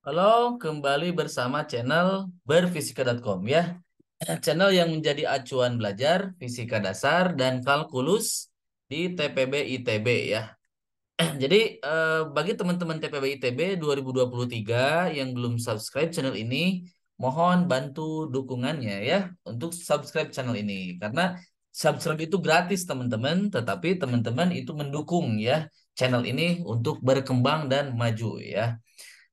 Halo, kembali bersama channel berfisika.com ya. Channel yang menjadi acuan belajar fisika dasar dan kalkulus di TPB ITB ya. Jadi bagi teman-teman TPB ITB 2023 yang belum subscribe channel ini, mohon bantu dukungannya ya untuk subscribe channel ini. Karena subscribe itu gratis teman-teman, tetapi teman-teman itu mendukung ya channel ini untuk berkembang dan maju ya.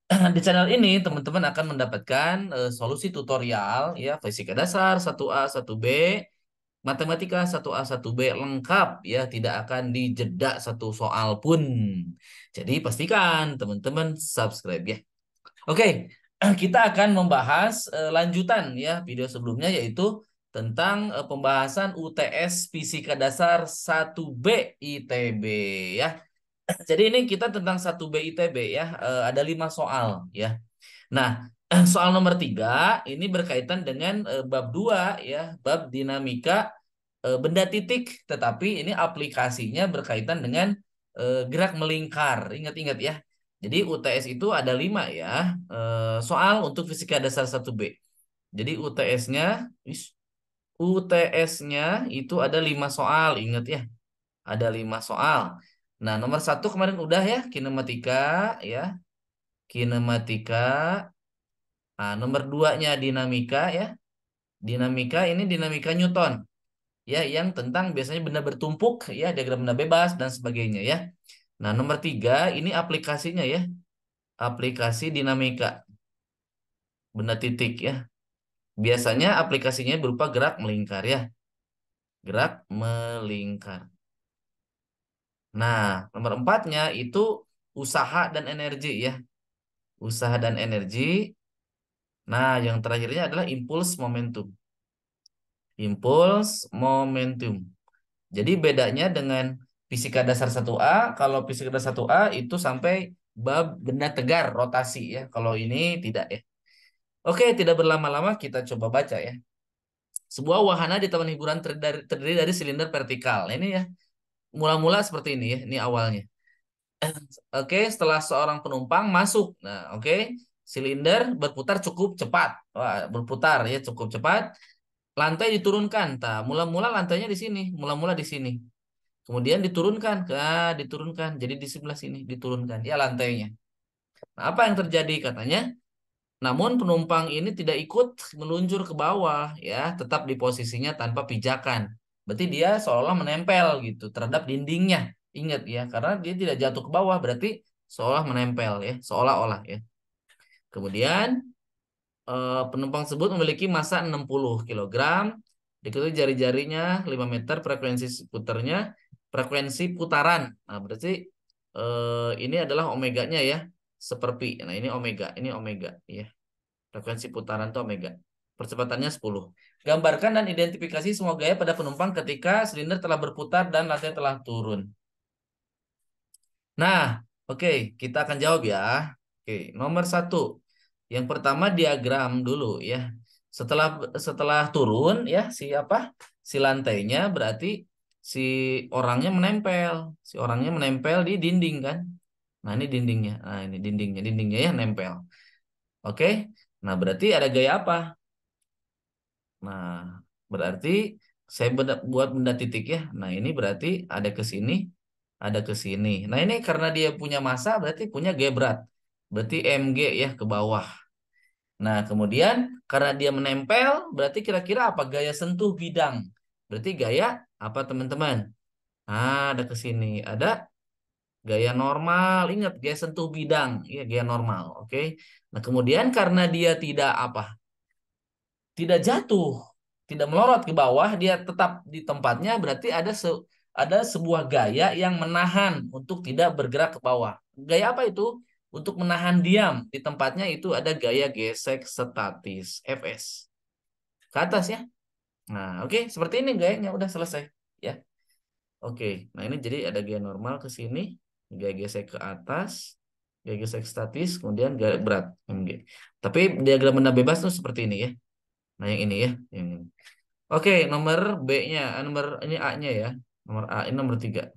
Di channel ini teman-teman akan mendapatkan solusi tutorial ya fisika dasar 1A 1B, matematika 1A 1B lengkap ya, tidak akan dijeda satu soal pun. Jadi pastikan teman-teman subscribe ya. Oke, kita akan membahas lanjutan ya video sebelumnya, yaitu tentang pembahasan UTS Fisika Dasar 1B ITB ya. Jadi ini kita tentang 1B ITB ya, ada 5 soal ya. Nah, soal nomor 3 ini berkaitan dengan bab 2 ya, bab dinamika benda titik, tetapi ini aplikasinya berkaitan dengan gerak melingkar. Ingat-ingat ya. Jadi UTS itu ada 5 ya, soal untuk fisika dasar 1B. Jadi UTS-nya itu ada 5 soal, ingat ya. Ada 5 soal. Nah, nomor 1 kemarin udah ya, kinematika ya. Kinematika. Nah, nomor 2-nya dinamika ya. Dinamika ini dinamika Newton ya, yang tentang biasanya benda bertumpuk ya, diagram benda bebas dan sebagainya ya. Nah, nomor 3 ini aplikasinya ya. Aplikasi dinamika benda titik ya. Biasanya aplikasinya berupa gerak melingkar ya. Gerak melingkar. Nah, nomor 4-nya itu usaha dan energi ya. Usaha dan energi. Nah, yang terakhirnya adalah impuls momentum. Impuls momentum. Jadi bedanya dengan fisika dasar 1A, kalau fisika dasar 1A itu sampai bab benda tegar rotasi ya. Kalau ini tidak ya. Oke, tidak berlama-lama kita coba baca ya. Sebuah wahana di taman hiburan terdiri dari silinder vertikal. Nah, ini ya. Mula-mula seperti ini ya. Ini awalnya. Oke, setelah seorang penumpang masuk. Nah, oke. Silinder berputar cukup cepat. Wah, berputar ya cukup cepat. Lantai diturunkan. Nah, mula-mula lantainya di sini. Mula-mula di sini. Kemudian diturunkan, diturunkan. Jadi di sebelah sini diturunkan. Ya lantainya. Nah, apa yang terjadi katanya? Namun penumpang ini tidak ikut meluncur ke bawah, ya, tetap di posisinya tanpa pijakan. Berarti dia seolah menempel gitu terhadap dindingnya. Ingat ya, karena dia tidak jatuh ke bawah, berarti seolah menempel ya, seolah-olah ya. Kemudian penumpang tersebut memiliki massa 60 kilogram, diketahui jari-jarinya 5 meter, frekuensi putarnya, frekuensi putaran. Nah, berarti ini adalah omeganya ya, seperti. Nah, ini omega ya. Frekuensi putaran itu omega. Percepatannya 10. Gambarkan dan identifikasi semua gaya pada penumpang ketika silinder telah berputar dan lantai telah turun. Nah, oke, kita akan jawab ya. Oke, nomor 1. Yang pertama diagram dulu ya. Setelah setelah turun ya, si lantainya berarti si orangnya menempel. Si orangnya menempel di dinding kan. Nah, ini dindingnya. Nah, ini dindingnya ya nempel. Oke. Nah, berarti ada gaya apa? Nah, berarti saya buat benda titik ya. Nah, ini berarti ada ke sini, ada ke sini. Nah, ini karena dia punya massa berarti punya gaya berat. Berarti mg ya ke bawah. Nah, kemudian karena dia menempel, berarti kira-kira apa? Gaya sentuh bidang. Berarti gaya apa, teman-teman? Nah, ada ke sini. Ada gaya normal. Ingat, gaya sentuh bidang. Ya, gaya normal. Oke. Nah, kemudian karena dia tidak apa? Tidak jatuh, tidak melorot ke bawah, dia tetap di tempatnya, berarti ada sebuah gaya yang menahan untuk tidak bergerak ke bawah. Gaya apa itu? Untuk menahan diam di tempatnya itu ada gaya gesek statis Fs. Ke atas ya. Nah, oke, seperti ini gayanya udah selesai ya. Oke. Nah, ini jadi ada gaya normal ke sini, gaya gesek ke atas, gaya gesek statis, kemudian gaya berat Mg. Tapi diagram benda bebas tuh seperti ini ya. Nah, yang ini ya, yang ini. Oke, nomor B-nya, nomor ini A-nya ya. Nomor A ini nomor 3.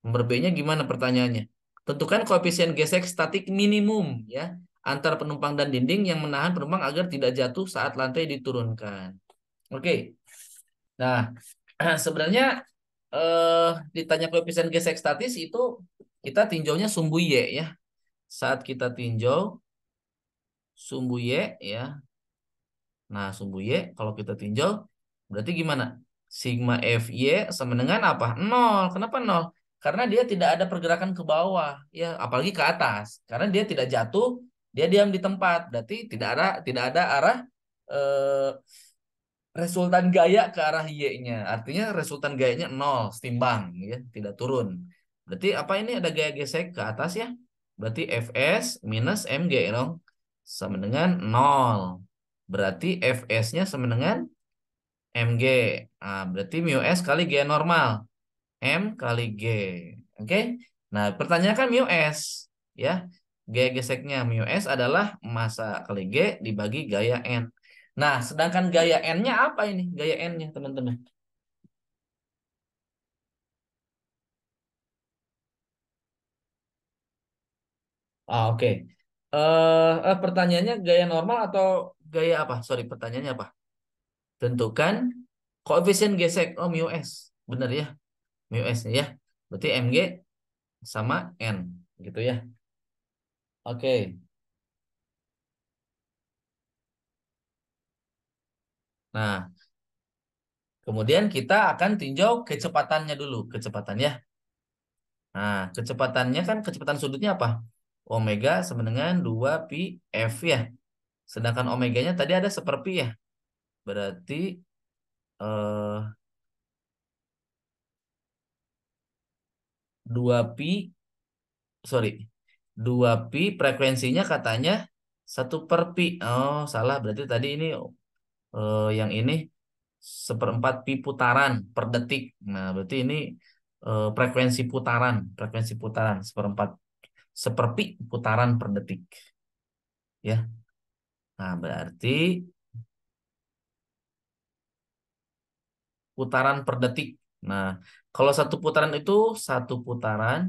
Nomor B-nya gimana pertanyaannya? Tentukan koefisien gesek statik minimum ya. antar penumpang dan dinding yang menahan penumpang agar tidak jatuh saat lantai diturunkan. Oke. Nah, sebenarnya ditanya koefisien gesek statis itu kita tinjaunya sumbu Y ya. Saat kita tinjau sumbu Y ya. Nah, sumbu Y kalau kita tinjau berarti gimana? Sigma FY sama dengan apa? Nol. Kenapa nol? Karena dia tidak ada pergerakan ke bawah, ya, apalagi ke atas. Karena dia tidak jatuh, dia diam di tempat. Berarti tidak ada arah eh, resultan gaya ke arah Y-nya. Artinya resultan gayanya nol, setimbang, ya, tidak turun. Berarti apa ini ada gaya gesek ke atas ya? Berarti Fs minus Mg dong sama dengan nol. Berarti Fs-nya sama dengan Mg. Nah, berarti mu S kali G normal. M kali G. Oke? Nah, pertanyaan kan mu S. Ya. Gaya geseknya mu S adalah massa kali G dibagi gaya N. Nah, sedangkan gaya N-nya apa ini? Gaya N-nya, teman-teman. Oke. Pertanyaannya gaya normal atau gaya apa? Sorry, pertanyaannya apa? Tentukan koefisien gesek. Oh, mu S. Benar ya? Mu S ya. Berarti Mg sama N. Gitu ya. Oke. Nah, kemudian kita akan tinjau kecepatannya dulu. Kecepatan ya. Nah, kecepatannya kan kecepatan sudutnya apa? Omega sama dengan 2 pi F ya. Sedangkan omeganya tadi ada seperpi ya. Berarti eh, 2 pi, sorry, 2 pi frekuensinya katanya 1/pi. Oh, salah. Berarti tadi ini yang ini 1/4 pi putaran per detik. Nah, berarti ini frekuensi putaran 1/4 putaran per detik. Ya. Nah, berarti putaran per detik. Nah, kalau satu putaran itu satu putaran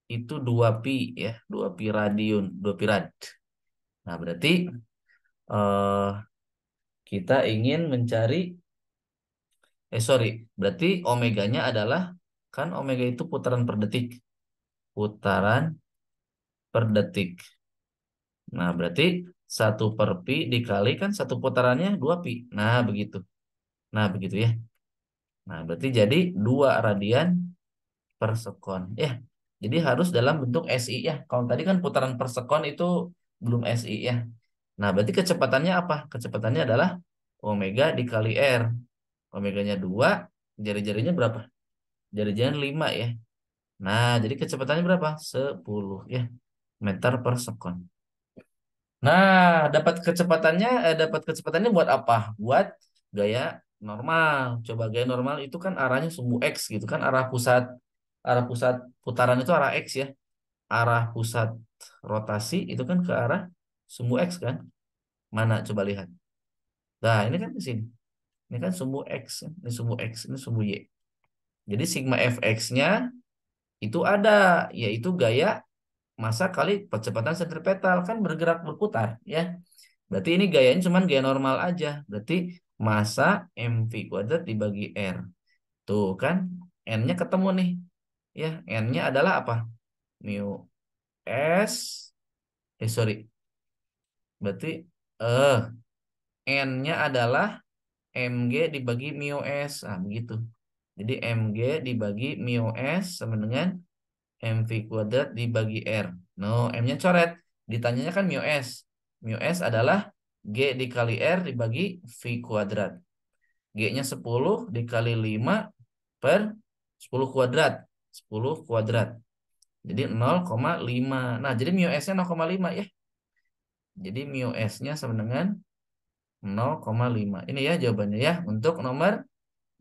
itu 2 pi ya, 2 pi radian, 2 pi rad. Nah, berarti eh, kita ingin mencari sorry, berarti omeganya adalah kan omega itu putaran per detik. Putaran per detik. Nah, berarti satu per pi dikali kan satu putarannya 2 pi. Nah, begitu. Nah, begitu ya. Nah, berarti jadi 2 radian per sekon. Ya, jadi harus dalam bentuk SI ya. Kalau tadi kan putaran per sekon itu belum SI ya. Nah, berarti kecepatannya apa? Kecepatannya adalah omega dikali R. Omeganya 2, jari-jarinya berapa? Jari-jarinya 5 ya. Nah, jadi kecepatannya berapa? 10 ya, meter per sekon. Nah, dapat kecepatannya buat apa? Buat gaya normal. Coba gaya normal itu kan arahnya sumbu X gitu kan, arah pusat putaran itu arah X ya. Arah pusat rotasi itu kan ke arah sumbu X kan? Mana coba lihat. Nah, ini kan di sini. Ini kan sumbu X, ini sumbu X, ini sumbu Y. Jadi sigma Fx-nya itu ada, yaitu gaya massa kali percepatan sentripetal kan bergerak berputar ya. Berarti ini gayanya cuman gaya normal aja. Berarti massa mv kuadrat dibagi R. Tuh kan N-nya ketemu nih. Ya, N-nya adalah apa? Mu S. Sorry. Berarti eh N-nya adalah Mg dibagi mu S. Ah, begitu. Jadi Mg dibagi mu S sama dengan mv kuadrat dibagi R. No, M-nya coret. Ditanyanya kan mu S. Mu S adalah G dikali R dibagi V kuadrat. G-nya 10 dikali 5 per 10 kuadrat. 10 kuadrat. Jadi 0,5. Nah, jadi mu S-nya 0,5 ya. Jadi mu S-nya sama dengan 0,5. Ini ya jawabannya ya untuk nomor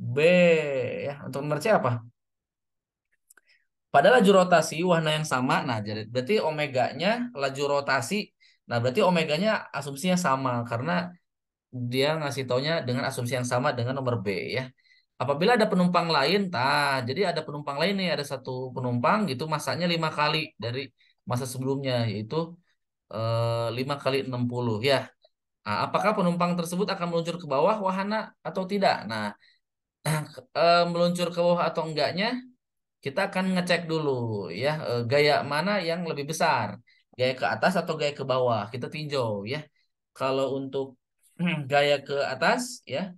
B ya. Untuk nomor C apa? Pada laju rotasi warna yang sama, nah jadi berarti omeganya laju rotasi. Nah, berarti omeganya asumsinya sama karena dia ngasih taunya dengan asumsi yang sama dengan nomor B ya. Apabila ada penumpang lain, jadi ada penumpang lain nih, ada satu penumpang gitu masanya 5 kali dari masa sebelumnya, yaitu 5 kali 60 ya. Nah, apakah penumpang tersebut akan meluncur ke bawah wahana atau tidak? Nah, meluncur ke bawah atau enggaknya kita akan ngecek dulu ya, gaya mana yang lebih besar, gaya ke atas atau gaya ke bawah, kita tinjau ya. Kalau untuk gaya ke atas ya,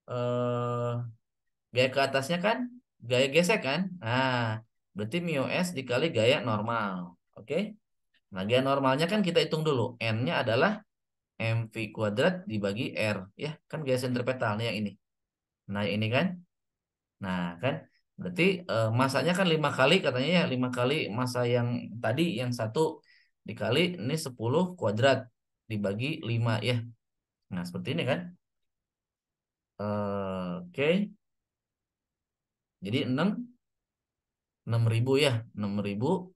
eh, gaya ke atasnya kan gaya gesek kan, nah berarti mu s dikali gaya normal. Oke, nah gaya normalnya kan kita hitung dulu, n-nya adalah mv kuadrat dibagi r ya, kan gaya sentripetalnya yang ini, nah ini kan. Nah, kan berarti masanya kan 5 kali katanya ya, 5 kali masa yang tadi yang satu dikali ini 10 kuadrat dibagi 5 ya. Nah, seperti ini kan. Oke. Jadi 6.000 ya, 6.000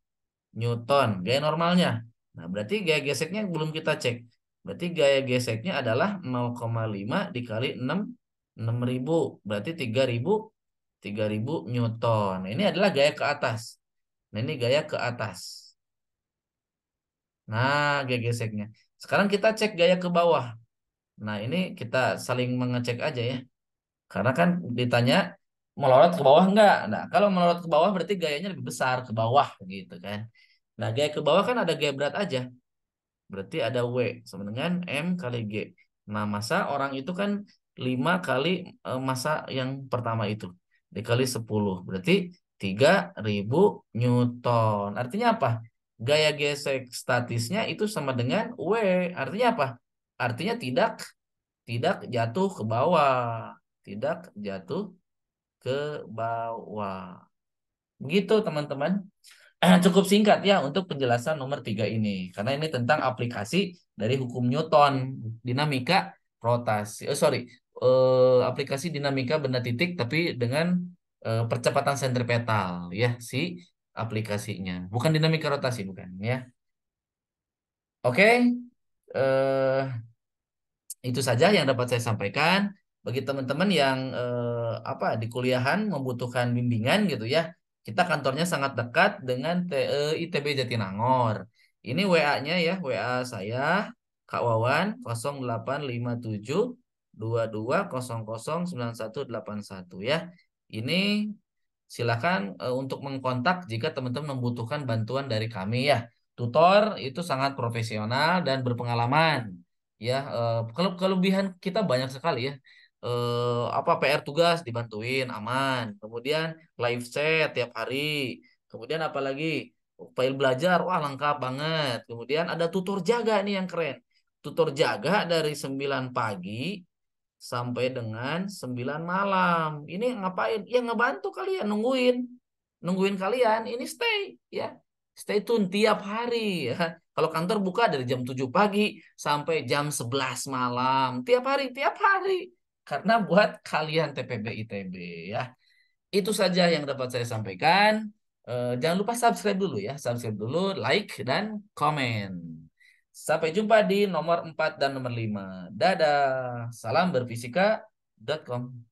Newton gaya normalnya. Nah, berarti gaya geseknya belum kita cek. Berarti gaya geseknya adalah 0,5 dikali 6.000. Berarti 3.000 Newton. Nah, ini adalah gaya ke atas. Nah, ini gaya ke atas. Nah, gaya geseknya. Sekarang kita cek gaya ke bawah. Nah, ini kita saling mengecek aja ya. Karena kan ditanya melorot ke bawah enggak. Nah, kalau melorot ke bawah berarti gayanya lebih besar ke bawah gitu kan. Nah, gaya ke bawah kan ada gaya berat aja. Berarti ada W sama dengan M kali G. Nah, masa orang itu kan 5 kali masa yang pertama itu. Dikali 10. Berarti 3.000 Newton. Artinya apa? Gaya gesek statisnya itu sama dengan W. Artinya apa? Artinya tidak tidak jatuh ke bawah. Tidak jatuh ke bawah. Begitu teman-teman. Cukup singkat ya untuk penjelasan nomor 3 ini. Karena ini tentang aplikasi dari hukum Newton, dinamika rotasi. Sorry, aplikasi dinamika benda titik tapi dengan percepatan sentripetal ya si aplikasinya. Bukan dinamika rotasi, bukan ya. Oke, eh, itu saja yang dapat saya sampaikan. Bagi teman-teman yang apa di kuliahan membutuhkan bimbingan gitu ya, kita kantornya sangat dekat dengan ITB Jatinangor. Ini WA-nya ya, WA saya Kak Wawan 0857 22009181 ya. Ini silakan untuk mengkontak jika teman-teman membutuhkan bantuan dari kami ya. Tutor itu sangat profesional dan berpengalaman. Ya, kalau kelebihan kita banyak sekali ya. Apa PR tugas dibantuin aman. Kemudian live chat tiap hari. Kemudian apalagi file belajar, wah lengkap banget. Kemudian ada tutor jaga nih yang keren. Tutor jaga dari 9 pagi sampai dengan 9 malam. Ini ngapain? Ya ngebantu kalian, nungguin kalian. Ini stay ya. Stay tune tiap hari ya. Kalau kantor buka dari jam 7 pagi sampai jam 11 malam. Tiap hari. Karena buat kalian TPB ITB ya. Itu saja yang dapat saya sampaikan. Jangan lupa subscribe dulu ya. Subscribe dulu, like, dan komen. Sampai jumpa di nomor 4 dan nomor 5. Dadah. Salam berfisika.com.